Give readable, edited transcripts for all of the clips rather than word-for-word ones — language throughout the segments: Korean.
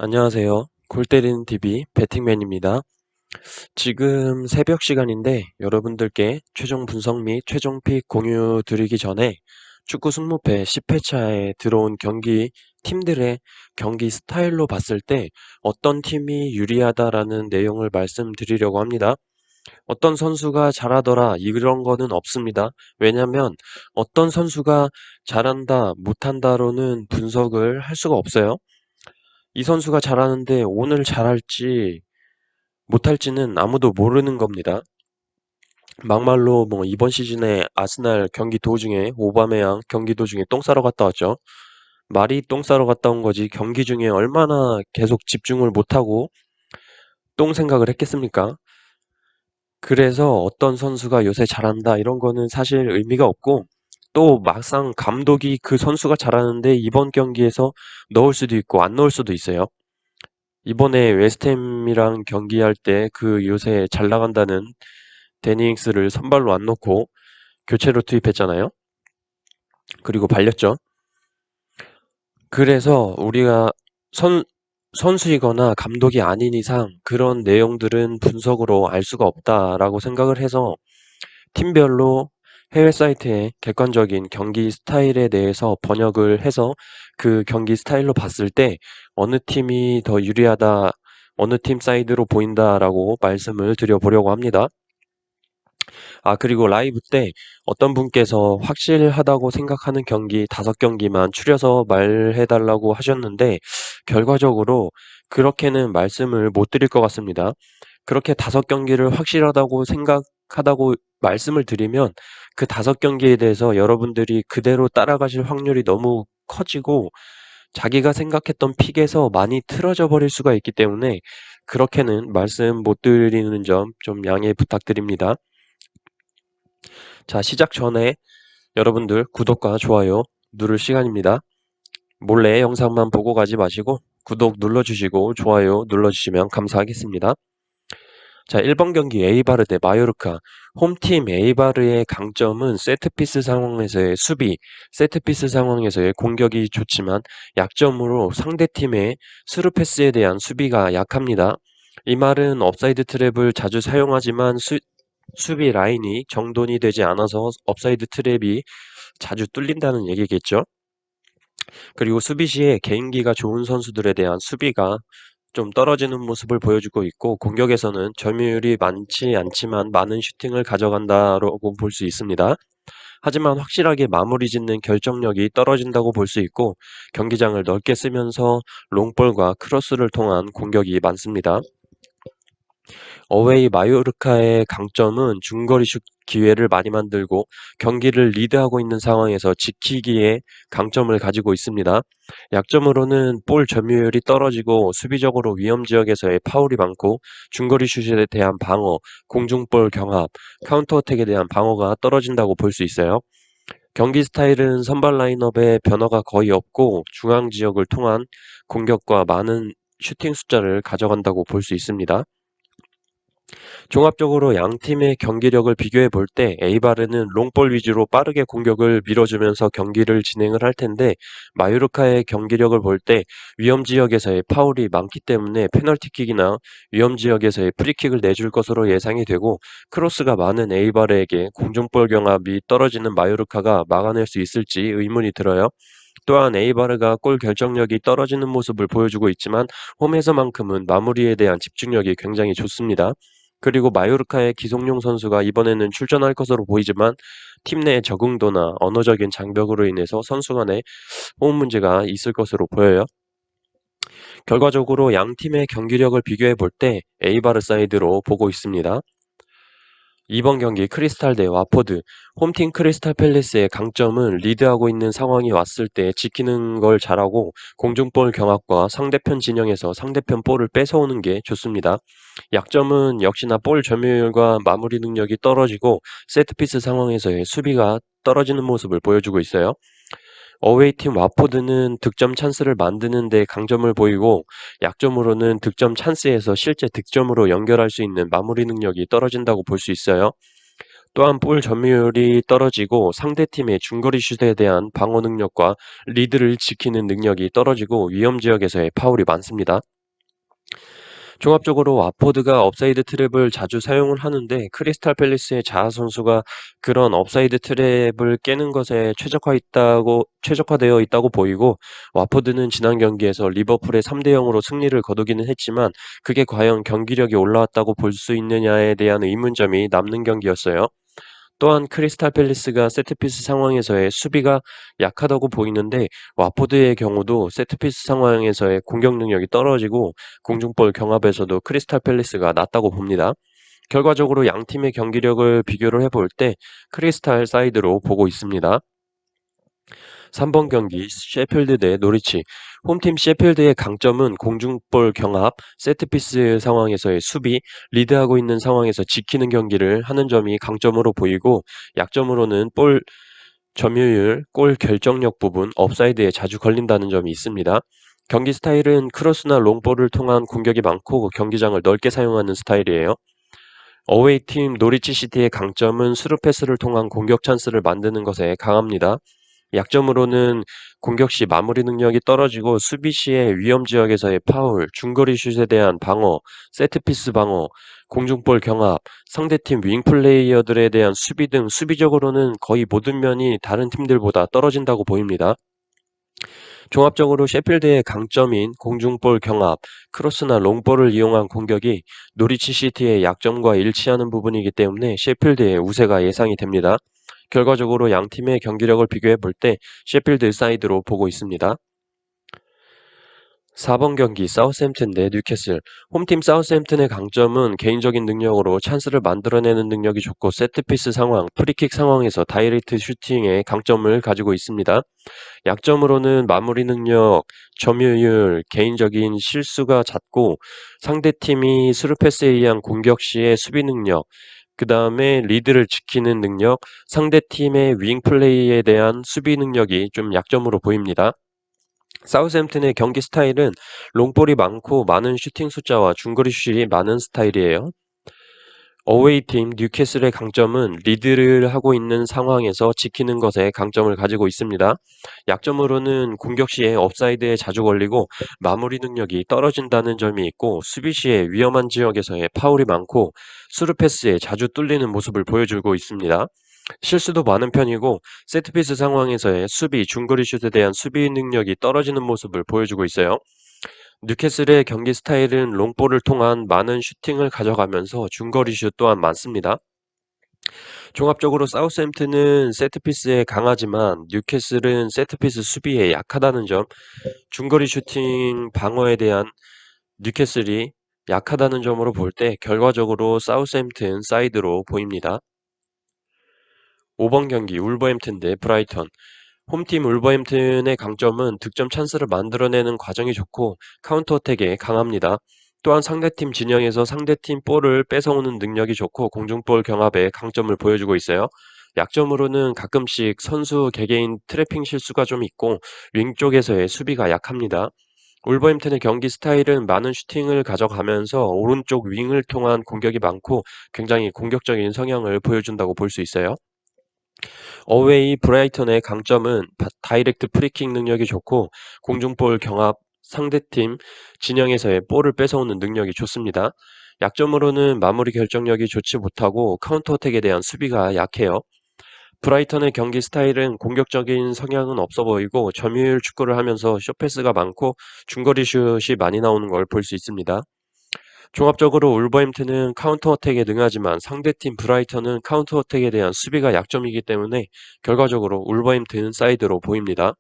안녕하세요. 골 때리는 TV 배팅맨입니다. 지금 새벽 시간인데 여러분들께 최종 분석 및 최종 픽 공유 드리기 전에 축구 승무패 10회차에 들어온 경기 팀들의 경기 스타일로 봤을 때 어떤 팀이 유리하다라는 내용을 말씀드리려고 합니다. 어떤 선수가 잘하더라 이런 거는 없습니다. 왜냐면 어떤 선수가 잘한다 못한다로는 분석을 할 수가 없어요. 이 선수가 잘하는데 오늘 잘할지 못할지는 아무도 모르는 겁니다. 막말로 뭐 이번 시즌에 아스날 경기 도중에 오바메양 경기 도중에 똥 싸러 갔다 왔죠. 말이 똥 싸러 갔다 온 거지 경기 중에 얼마나 계속 집중을 못하고 똥 생각을 했겠습니까? 그래서 어떤 선수가 요새 잘한다 이런 거는 사실 의미가 없고 또 막상 감독이 그 선수가 잘하는데 이번 경기에서 넣을 수도 있고 안 넣을 수도 있어요. 이번에 웨스트햄이랑 경기할 때 그 요새 잘 나간다는 데니잉스를 선발로 안 놓고 교체로 투입했잖아요. 그리고 발렸죠. 그래서 우리가 선수이거나 감독이 아닌 이상 그런 내용들은 분석으로 알 수가 없다라고 생각을 해서 팀별로 해외 사이트에 객관적인 경기 스타일에 대해서 번역을 해서 그 경기 스타일로 봤을 때 어느 팀이 더 유리하다, 어느 팀 사이드로 보인다라고 말씀을 드려보려고 합니다. 그리고 라이브 때 어떤 분께서 확실하다고 생각하는 경기 5경기만 추려서 말해달라고 하셨는데 결과적으로 그렇게는 말씀을 못 드릴 것 같습니다. 그렇게 5경기를 확실하다고 생각하다고 말씀을 드리면 그 5경기에 대해서 여러분들이 그대로 따라가실 확률이 너무 커지고 자기가 생각했던 픽에서 많이 틀어져 버릴 수가 있기 때문에 그렇게는 말씀 못 드리는 점 좀 양해 부탁드립니다. 자, 시작 전에 여러분들 구독과 좋아요 누를 시간입니다. 몰래 영상만 보고 가지 마시고 구독 눌러주시고 좋아요 눌러주시면 감사하겠습니다. 자, 1번 경기 에이바르 대 마요르카. 홈팀 에이바르의 강점은 세트피스 상황에서의 수비, 세트피스 상황에서의 공격이 좋지만 약점으로 상대팀의 스루패스에 대한 수비가 약합니다. 이 말은 업사이드 트랩을 자주 사용하지만 수비 라인이 정돈이 되지 않아서 업사이드 트랩이 자주 뚫린다는 얘기겠죠. 그리고 수비 시에 개인기가 좋은 선수들에 대한 수비가 좀 떨어지는 모습을 보여주고 있고 공격에서는 점유율이 많지 않지만 많은 슈팅을 가져간다고 볼 수 있습니다. 하지만 확실하게 마무리 짓는 결정력이 떨어진다고 볼 수 있고 경기장을 넓게 쓰면서 롱볼과 크로스를 통한 공격이 많습니다. 어웨이 마요르카의 강점은 중거리 슛 기회를 많이 만들고 경기를 리드하고 있는 상황에서 지키기에 강점을 가지고 있습니다. 약점으로는 볼 점유율이 떨어지고 수비적으로 위험 지역에서의 파울이 많고 중거리 슛에 대한 방어, 공중볼 경합, 카운터 어택에 대한 방어가 떨어진다고 볼 수 있어요. 경기 스타일은 선발 라인업에 변화가 거의 없고 중앙 지역을 통한 공격과 많은 슈팅 숫자를 가져간다고 볼 수 있습니다. 종합적으로 양 팀의 경기력을 비교해 볼 때 에이바르는 롱볼 위주로 빠르게 공격을 밀어주면서 경기를 진행을 할 텐데 마요르카의 경기력을 볼 때 위험 지역에서의 파울이 많기 때문에 페널티킥이나 위험 지역에서의 프리킥을 내줄 것으로 예상이 되고 크로스가 많은 에이바르에게 공중볼 경합이 떨어지는 마요르카가 막아낼 수 있을지 의문이 들어요. 또한 에이바르가 골 결정력이 떨어지는 모습을 보여주고 있지만 홈에서만큼은 마무리에 대한 집중력이 굉장히 좋습니다. 그리고 마요르카의 기성용 선수가 이번에는 출전할 것으로 보이지만 팀 내 적응도나 언어적인 장벽으로 인해서 선수 간에 호흡 문제가 있을 것으로 보여요. 결과적으로 양 팀의 경기력을 비교해 볼 때 에이바르 사이드로 보고 있습니다. 이번 경기 크리스탈 대 와포드. 홈팀 크리스탈 팰리스의 강점은 리드하고 있는 상황이 왔을 때 지키는 걸 잘하고 공중볼 경합과 상대편 진영에서 상대편 볼을 뺏어오는 게 좋습니다. 약점은 역시나 볼 점유율과 마무리 능력이 떨어지고 세트피스 상황에서의 수비가 떨어지는 모습을 보여주고 있어요. 어웨이팀 와포드는 득점 찬스를 만드는 데 강점을 보이고 약점으로는 득점 찬스에서 실제 득점으로 연결할 수 있는 마무리 능력이 떨어진다고 볼 수 있어요. 또한 볼 점유율이 떨어지고 상대팀의 중거리 슛에 대한 방어 능력과 리드를 지키는 능력이 떨어지고 위험 지역에서의 파울이 많습니다. 종합적으로 와포드가 업사이드 트랩을 자주 사용을 하는데 크리스탈 팰리스의 자아 선수가 그런 업사이드 트랩을 깨는 것에 최적화되어 있다고 보이고, 와포드는 지난 경기에서 리버풀의 3대 0으로 승리를 거두기는 했지만 그게 과연 경기력이 올라왔다고 볼 수 있느냐에 대한 의문점이 남는 경기였어요. 또한 크리스탈 팰리스가 세트피스 상황에서의 수비가 약하다고 보이는데, 와포드의 경우도 세트피스 상황에서의 공격 능력이 떨어지고 공중볼 경합에서도 크리스탈 팰리스가 낮다고 봅니다. 결과적으로 양 팀의 경기력을 비교를 해볼 때 크리스탈 사이드로 보고 있습니다. 3번 경기 셰필드 대 노리치. 홈팀 셰필드의 강점은 공중볼 경합, 세트피스 상황에서의 수비, 리드하고 있는 상황에서 지키는 경기를 하는 점이 강점으로 보이고, 약점으로는 볼 점유율, 골 결정력 부분, 업사이드에 자주 걸린다는 점이 있습니다. 경기 스타일은 크로스나 롱볼을 통한 공격이 많고 경기장을 넓게 사용하는 스타일이에요. 어웨이팀 노리치 시티의 강점은 스루 패스를 통한 공격 찬스를 만드는 것에 강합니다. 약점으로는 공격 시 마무리 능력이 떨어지고 수비 시의 위험 지역에서의 파울, 중거리 슛에 대한 방어, 세트피스 방어, 공중볼 경합, 상대팀 윙 플레이어들에 대한 수비 등 수비적으로는 거의 모든 면이 다른 팀들보다 떨어진다고 보입니다. 종합적으로 셰필드의 강점인 공중볼 경합, 크로스나 롱볼을 이용한 공격이 노리치 시티의 약점과 일치하는 부분이기 때문에 셰필드의 우세가 예상이 됩니다. 결과적으로 양 팀의 경기력을 비교해 볼 때 셰필드 사이드로 보고 있습니다. 4번 경기 사우스햄튼 대 뉴캐슬. 홈팀 사우스햄튼의 강점은 개인적인 능력으로 찬스를 만들어내는 능력이 좋고 세트피스 상황, 프리킥 상황에서 다이렉트 슈팅의 강점을 가지고 있습니다. 약점으로는 마무리 능력, 점유율, 개인적인 실수가 잦고 상대팀이 스루패스에 의한 공격 시의 수비 능력, 그 다음에 리드를 지키는 능력, 상대팀의 윙 플레이에 대한 수비 능력이 좀 약점으로 보입니다. 사우스햄튼의 경기 스타일은 롱볼이 많고 많은 슈팅 숫자와 중거리 슛이 많은 스타일이에요. 어웨이팀 뉴캐슬의 강점은 리드를 하고 있는 상황에서 지키는 것에 강점을 가지고 있습니다. 약점으로는 공격 시에 업사이드에 자주 걸리고 마무리 능력이 떨어진다는 점이 있고, 수비 시에 위험한 지역에서의 파울이 많고 스루 패스에 자주 뚫리는 모습을 보여주고 있습니다. 실수도 많은 편이고 세트피스 상황에서의 수비, 중거리 슛에 대한 수비 능력이 떨어지는 모습을 보여주고 있어요. 뉴캐슬의 경기 스타일은 롱볼을 통한 많은 슈팅을 가져가면서 중거리 슛 또한 많습니다. 종합적으로 사우스햄튼은 세트피스에 강하지만 뉴캐슬은 세트피스 수비에 약하다는 점, 중거리 슈팅 방어에 대한 뉴캐슬이 약하다는 점으로 볼 때 결과적으로 사우스햄튼 사이드로 보입니다. 5번 경기 울버햄튼 대 브라이턴. 홈팀 울버햄튼의 강점은 득점 찬스를 만들어내는 과정이 좋고 카운터 어택에 강합니다. 또한 상대팀 진영에서 상대팀 볼을 뺏어오는 능력이 좋고 공중볼 경합에 강점을 보여주고 있어요. 약점으로는 가끔씩 선수 개개인 트래핑 실수가 좀 있고 윙 쪽에서의 수비가 약합니다. 울버햄튼의 경기 스타일은 많은 슈팅을 가져가면서 오른쪽 윙을 통한 공격이 많고 굉장히 공격적인 성향을 보여준다고 볼 수 있어요. 어웨이 브라이턴의 강점은 다이렉트 프리킥 능력이 좋고 공중볼 경합, 상대팀 진영에서의 볼을 뺏어오는 능력이 좋습니다. 약점으로는 마무리 결정력이 좋지 못하고 카운터어택에 대한 수비가 약해요. 브라이턴의 경기 스타일은 공격적인 성향은 없어 보이고 점유율 축구를 하면서 숏패스가 많고 중거리 슛이 많이 나오는 걸 볼 수 있습니다. 종합적으로 울버햄튼은 카운터어택에 능하지만 상대팀 브라이턴은 카운터어택에 대한 수비가 약점이기 때문에 결과적으로 울버햄튼 사이드로 보입니다.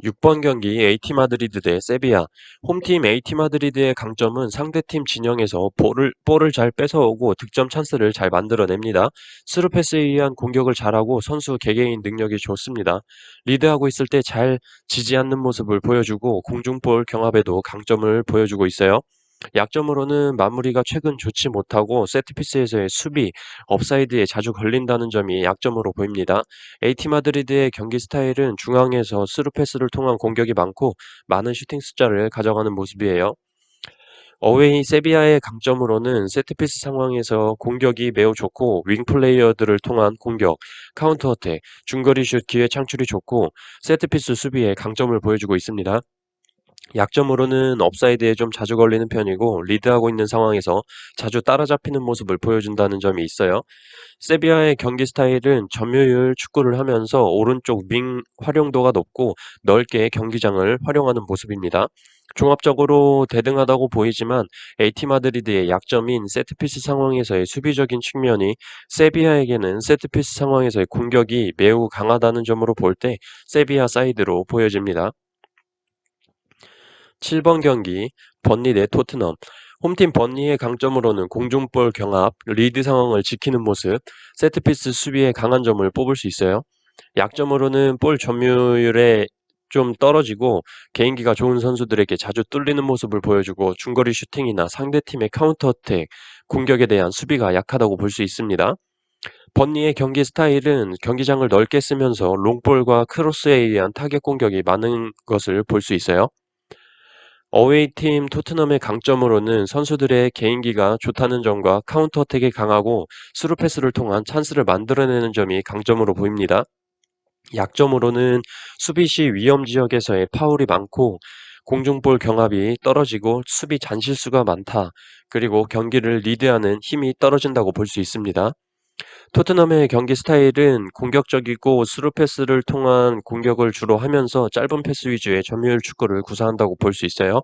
6번 경기 AT 마드리드 대 세비야. 홈팀 AT 마드리드의 강점은 상대팀 진영에서 볼을 잘 뺏어오고 득점 찬스를 잘 만들어냅니다. 스루 패스에 의한 공격을 잘하고 선수 개개인 능력이 좋습니다. 리드하고 있을 때 잘 지지 않는 모습을 보여주고 공중볼 경합에도 강점을 보여주고 있어요. 약점으로는 마무리가 최근 좋지 못하고 세트피스에서의 수비, 업사이드에 자주 걸린다는 점이 약점으로 보입니다. AT 마드리드의 경기 스타일은 중앙에서 스루 패스를 통한 공격이 많고 많은 슈팅 숫자를 가져가는 모습이에요. 어웨이 세비야의 강점으로는 세트피스 상황에서 공격이 매우 좋고 윙 플레이어들을 통한 공격, 카운터 어택, 중거리 슛 기회 창출이 좋고 세트피스 수비에 강점을 보여주고 있습니다. 약점으로는 업사이드에 좀 자주 걸리는 편이고 리드하고 있는 상황에서 자주 따라잡히는 모습을 보여준다는 점이 있어요. 세비야의 경기 스타일은 점유율 축구를 하면서 오른쪽 윙 활용도가 높고 넓게 경기장을 활용하는 모습입니다. 종합적으로 대등하다고 보이지만 AT 마드리드의 약점인 세트피스 상황에서의 수비적인 측면이 세비야에게는 세트피스 상황에서의 공격이 매우 강하다는 점으로 볼 때 세비야 사이드로 보여집니다. 7번 경기 번리 대 토트넘. 홈팀 번리의 강점으로는 공중볼 경합, 리드 상황을 지키는 모습, 세트피스 수비에 강한 점을 뽑을 수 있어요. 약점으로는 볼 점유율에 좀 떨어지고 개인기가 좋은 선수들에게 자주 뚫리는 모습을 보여주고 중거리 슈팅이나 상대팀의 카운터 어택, 공격에 대한 수비가 약하다고 볼 수 있습니다. 번리의 경기 스타일은 경기장을 넓게 쓰면서 롱볼과 크로스에 의한 타격 공격이 많은 것을 볼 수 있어요. 어웨이팀 토트넘의 강점으로는 선수들의 개인기가 좋다는 점과 카운터 어택이 강하고 스루 패스를 통한 찬스를 만들어내는 점이 강점으로 보입니다. 약점으로는 수비 시 위험 지역에서의 파울이 많고 공중볼 경합이 떨어지고 수비 잔실수가 많다. 그리고 경기를 리드하는 힘이 떨어진다고 볼 수 있습니다. 토트넘의 경기 스타일은 공격적이고 스루 패스를 통한 공격을 주로 하면서 짧은 패스 위주의 점유율 축구를 구사한다고 볼 수 있어요.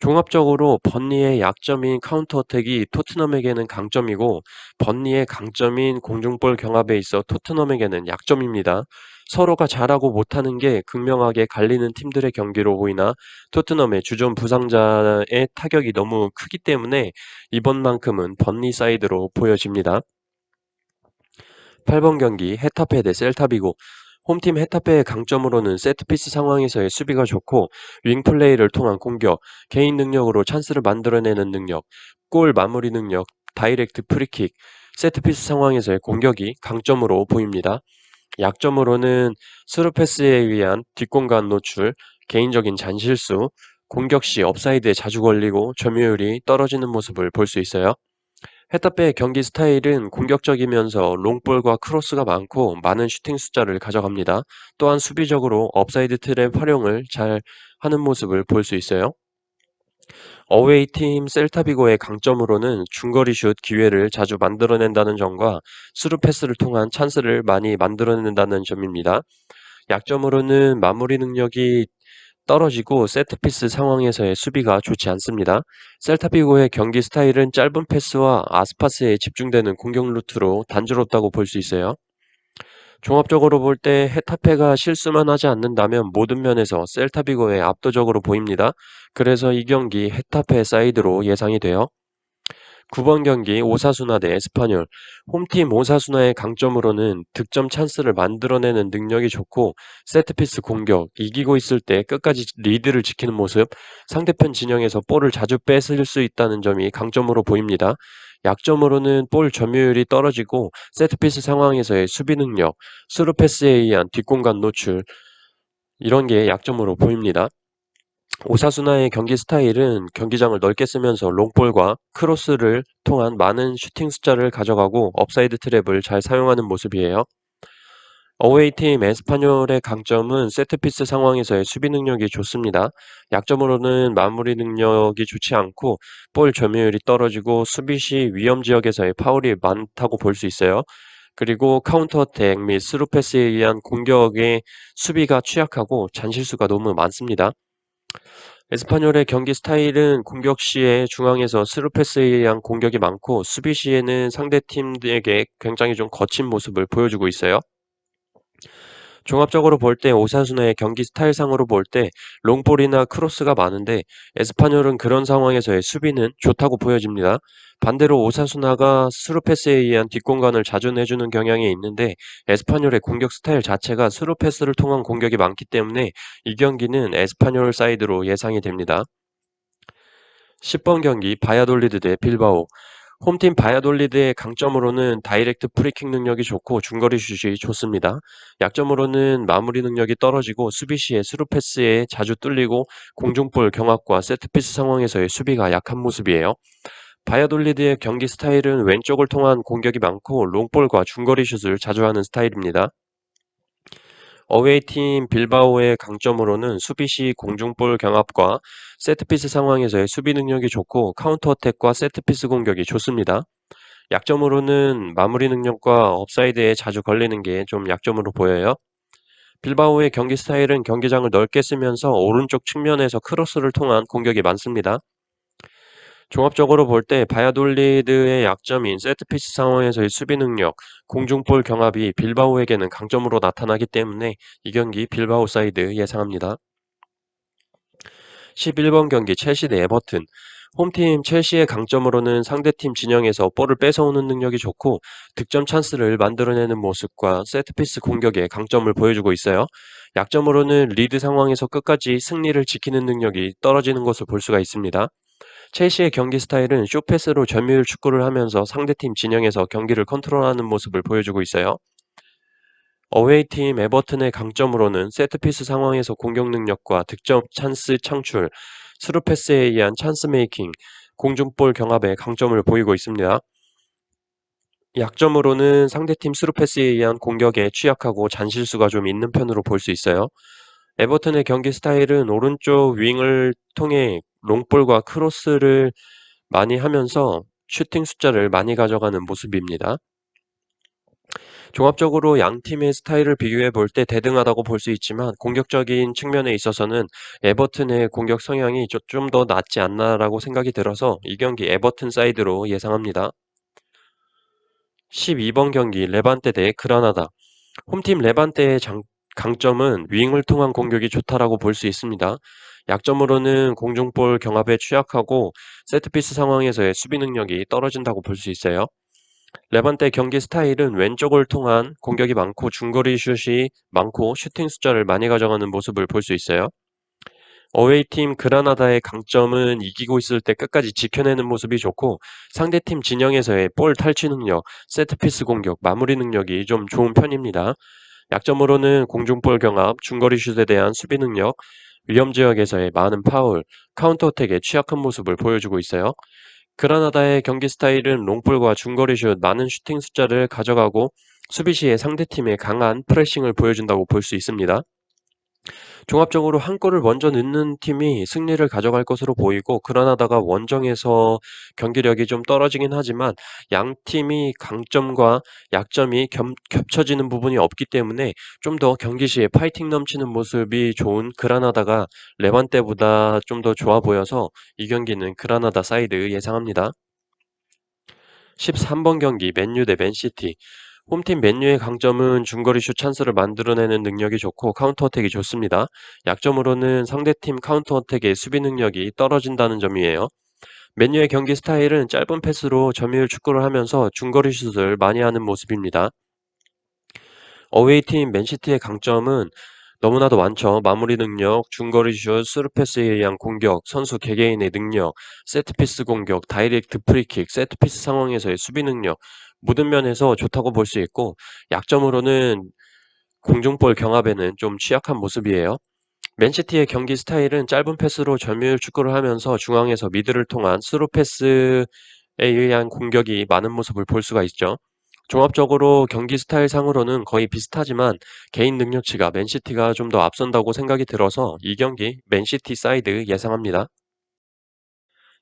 종합적으로 번리의 약점인 카운터 어택이 토트넘에게는 강점이고 번리의 강점인 공중볼 경합에 있어 토트넘에게는 약점입니다. 서로가 잘하고 못하는 게 극명하게 갈리는 팀들의 경기로 보이나 토트넘의 주전 부상자의 타격이 너무 크기 때문에 이번만큼은 번리 사이드로 보여집니다. 8번 경기 헤타페 대 셀타비고. 홈팀 헤타페의 강점으로는 세트피스 상황에서의 수비가 좋고 윙플레이를 통한 공격, 개인 능력으로 찬스를 만들어내는 능력, 골 마무리 능력, 다이렉트 프리킥, 세트피스 상황에서의 공격이 강점으로 보입니다. 약점으로는 스루패스에 의한 뒷공간 노출, 개인적인 잔실수, 공격 시 업사이드에 자주 걸리고 점유율이 떨어지는 모습을 볼 수 있어요. 헤타페의 경기 스타일은 공격적이면서 롱볼과 크로스가 많고 많은 슈팅 숫자를 가져갑니다. 또한 수비적으로 업사이드 트랩 활용을 잘 하는 모습을 볼 수 있어요. 어웨이 팀 셀타비고의 강점으로는 중거리 슛 기회를 자주 만들어낸다는 점과 스루 패스를 통한 찬스를 많이 만들어낸다는 점입니다. 약점으로는 마무리 능력이 떨어지고 세트피스 상황에서의 수비가 좋지 않습니다. 셀타비고의 경기 스타일은 짧은 패스와 아스파스에 집중되는 공격 루트로 단조롭다고 볼 수 있어요. 종합적으로 볼 때 헤타페가 실수만 하지 않는다면 모든 면에서 셀타비고에 압도적으로 보입니다. 그래서 이 경기 헤타페 사이드로 예상이 돼요. 9번 경기 오사수나 대 에스파뇰. 홈팀 오사수나의 강점으로는 득점 찬스를 만들어내는 능력이 좋고 세트피스 공격, 이기고 있을 때 끝까지 리드를 지키는 모습, 상대편 진영에서 볼을 자주 뺏을 수 있다는 점이 강점으로 보입니다. 약점으로는 볼 점유율이 떨어지고 세트피스 상황에서의 수비 능력, 스루 패스에 의한 뒷공간 노출, 이런 게 약점으로 보입니다. 오사수나의 경기 스타일은 경기장을 넓게 쓰면서 롱볼과 크로스를 통한 많은 슈팅 숫자를 가져가고 업사이드 트랩을 잘 사용하는 모습이에요. 어웨이팀 에스파뇰의 강점은 세트피스 상황에서의 수비 능력이 좋습니다. 약점으로는 마무리 능력이 좋지 않고 볼 점유율이 떨어지고 수비 시 위험 지역에서의 파울이 많다고 볼 수 있어요. 그리고 카운터 어택 및 스루 패스에 의한 공격의 수비가 취약하고 잔실수가 너무 많습니다. 에스파뇰의 경기 스타일은 공격 시에 중앙에서 스루 패스에 의한 공격이 많고 수비 시에는 상대팀에게 굉장히 좀 거친 모습을 보여주고 있어요. 종합적으로 볼 때 오사수나의 경기 스타일상으로 볼 때 롱볼이나 크로스가 많은데 에스파뇰은 그런 상황에서의 수비는 좋다고 보여집니다. 반대로 오사수나가 스루 패스에 의한 뒷공간을 자주 내주는 경향이 있는데 에스파뇰의 공격 스타일 자체가 스루 패스를 통한 공격이 많기 때문에 이 경기는 에스파뇰 사이드로 예상이 됩니다. 10번 경기 바야돌리드 대 빌바오. 홈팀 바야돌리드의 강점으로는 다이렉트 프리킥 능력이 좋고 중거리 슛이 좋습니다. 약점으로는 마무리 능력이 떨어지고 수비 시에 스루 패스에 자주 뚫리고 공중볼 경합과 세트피스 상황에서의 수비가 약한 모습이에요. 바야돌리드의 경기 스타일은 왼쪽을 통한 공격이 많고 롱볼과 중거리 슛을 자주 하는 스타일입니다. 어웨이팀 빌바오의 강점으로는 수비 시 공중볼 경합과 세트피스 상황에서의 수비 능력이 좋고 카운터 어택과 세트피스 공격이 좋습니다. 약점으로는 마무리 능력과 업사이드에 자주 걸리는 게 좀 약점으로 보여요. 빌바오의 경기 스타일은 경기장을 넓게 쓰면서 오른쪽 측면에서 크로스를 통한 공격이 많습니다. 종합적으로 볼 때 바야돌리드의 약점인 세트피스 상황에서의 수비 능력, 공중볼 경합이 빌바오에게는 강점으로 나타나기 때문에 이 경기 빌바오 사이드 예상합니다. 11번 경기 첼시 대 에버튼. 홈팀 첼시의 강점으로는 상대팀 진영에서 볼을 뺏어오는 능력이 좋고 득점 찬스를 만들어내는 모습과 세트피스 공격에 강점을 보여주고 있어요. 약점으로는 리드 상황에서 끝까지 승리를 지키는 능력이 떨어지는 것을 볼 수가 있습니다. 첼시의 경기 스타일은 쇼패스로 점유율 축구를 하면서 상대팀 진영에서 경기를 컨트롤하는 모습을 보여주고 있어요. 어웨이팀 에버튼의 강점으로는 세트피스 상황에서 공격 능력과 득점 찬스 창출, 스루패스에 의한 찬스 메이킹, 공중볼 경합에 강점을 보이고 있습니다. 약점으로는 상대팀 스루패스에 의한 공격에 취약하고 잔실수가 좀 있는 편으로 볼 수 있어요. 에버튼의 경기 스타일은 오른쪽 윙을 통해 롱볼과 크로스를 많이 하면서 슈팅 숫자를 많이 가져가는 모습입니다. 종합적으로 양 팀의 스타일을 비교해 볼 때 대등하다고 볼 수 있지만 공격적인 측면에 있어서는 에버튼의 공격 성향이 좀 더 낫지 않나라고 생각이 들어서 이 경기 에버튼 사이드로 예상합니다. 12번 경기 레반테 대 그라나다. 홈팀 레반테의 강점은 윙을 통한 공격이 좋다라고 볼 수 있습니다. 약점으로는 공중볼 경합에 취약하고 세트피스 상황에서의 수비 능력이 떨어진다고 볼 수 있어요. 레반테 경기 스타일은 왼쪽을 통한 공격이 많고 중거리 슛이 많고 슈팅 숫자를 많이 가져가는 모습을 볼 수 있어요. 어웨이팀 그라나다의 강점은 이기고 있을 때 끝까지 지켜내는 모습이 좋고 상대팀 진영에서의 볼 탈취 능력, 세트피스 공격, 마무리 능력이 좀 좋은 편입니다. 약점으로는 공중볼 경합, 중거리 슛에 대한 수비 능력, 위험 지역에서의 많은 파울, 카운터 어택에 취약한 모습을 보여주고 있어요. 그라나다의 경기 스타일은 롱볼과 중거리 슛 많은 슈팅 숫자를 가져가고 수비 시에 상대팀의 강한 프레싱을 보여준다고 볼 수 있습니다. 종합적으로 한 골을 먼저 넣는 팀이 승리를 가져갈 것으로 보이고 그라나다가 원정에서 경기력이 좀 떨어지긴 하지만 양 팀이 강점과 약점이 겹쳐지는 부분이 없기 때문에 좀 더 경기 시에 파이팅 넘치는 모습이 좋은 그라나다가 레반테보다 좀 더 좋아 보여서 이 경기는 그라나다 사이드 예상합니다. 13번 경기 맨유 대 맨시티. 홈팀 맨유의 강점은 중거리 슛 찬스를 만들어내는 능력이 좋고 카운터 어택이 좋습니다. 약점으로는 상대팀 카운터 어택의 수비 능력이 떨어진다는 점이에요. 맨유의 경기 스타일은 짧은 패스로 점유율 축구를 하면서 중거리 슛을 많이 하는 모습입니다. 어웨이팀 맨시티의 강점은 너무나도 많죠. 마무리 능력, 중거리 슛, 스루패스에 의한 공격, 선수 개개인의 능력, 세트피스 공격, 다이렉트 프리킥, 세트피스 상황에서의 수비 능력, 모든 면에서 좋다고 볼 수 있고, 약점으로는 공중볼 경합에는 좀 취약한 모습이에요. 맨시티의 경기 스타일은 짧은 패스로 점유율 축구를 하면서 중앙에서 미드를 통한 스루 패스에 의한 공격이 많은 모습을 볼 수가 있죠. 종합적으로 경기 스타일 상으로는 거의 비슷하지만 개인 능력치가 맨시티가 좀 더 앞선다고 생각이 들어서 이 경기 맨시티 사이드 예상합니다.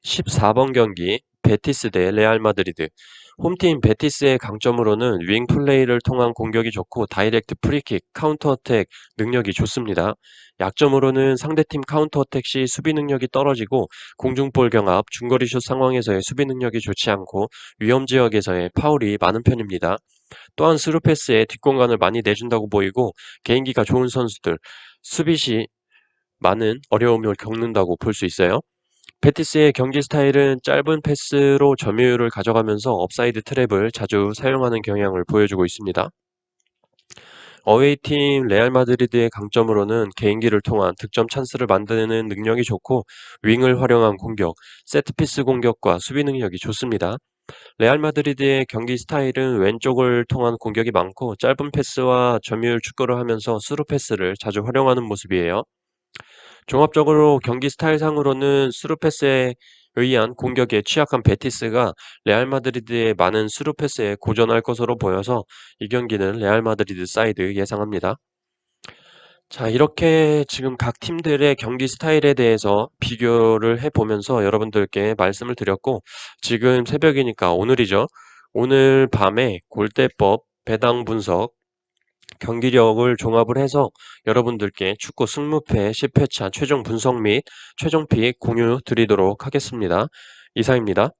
14번 경기 베티스 대 레알 마드리드. 홈팀 베티스의 강점으로는 윙 플레이를 통한 공격이 좋고 다이렉트 프리킥, 카운터 어택 능력이 좋습니다. 약점으로는 상대팀 카운터 어택 시 수비 능력이 떨어지고 공중볼 경합, 중거리 슛 상황에서의 수비 능력이 좋지 않고 위험 지역에서의 파울이 많은 편입니다. 또한 스루패스에 뒷공간을 많이 내준다고 보이고 개인기가 좋은 선수들, 수비 시 많은 어려움을 겪는다고 볼 수 있어요. 베티스의 경기 스타일은 짧은 패스로 점유율을 가져가면서 업사이드 트랩을 자주 사용하는 경향을 보여주고 있습니다. 어웨이팀 레알 마드리드의 강점으로는 개인기를 통한 득점 찬스를 만드는 능력이 좋고 윙을 활용한 공격, 세트피스 공격과 수비 능력이 좋습니다. 레알 마드리드의 경기 스타일은 왼쪽을 통한 공격이 많고 짧은 패스와 점유율 축구를 하면서 스루 패스를 자주 활용하는 모습이에요. 종합적으로 경기 스타일상으로는 스루 패스에 의한 공격에 취약한 베티스가 레알 마드리드의 많은 스루 패스에 고전할 것으로 보여서 이 경기는 레알 마드리드 사이드 예상합니다. 자, 이렇게 지금 각 팀들의 경기 스타일에 대해서 비교를 해보면서 여러분들께 말씀을 드렸고, 지금 새벽이니까 오늘이죠. 오늘 밤에 골대법, 배당 분석, 경기력을 종합을 해서 여러분들께 축구 승무패 10회차 최종 분석 및 최종 픽 공유 드리도록 하겠습니다. 이상입니다.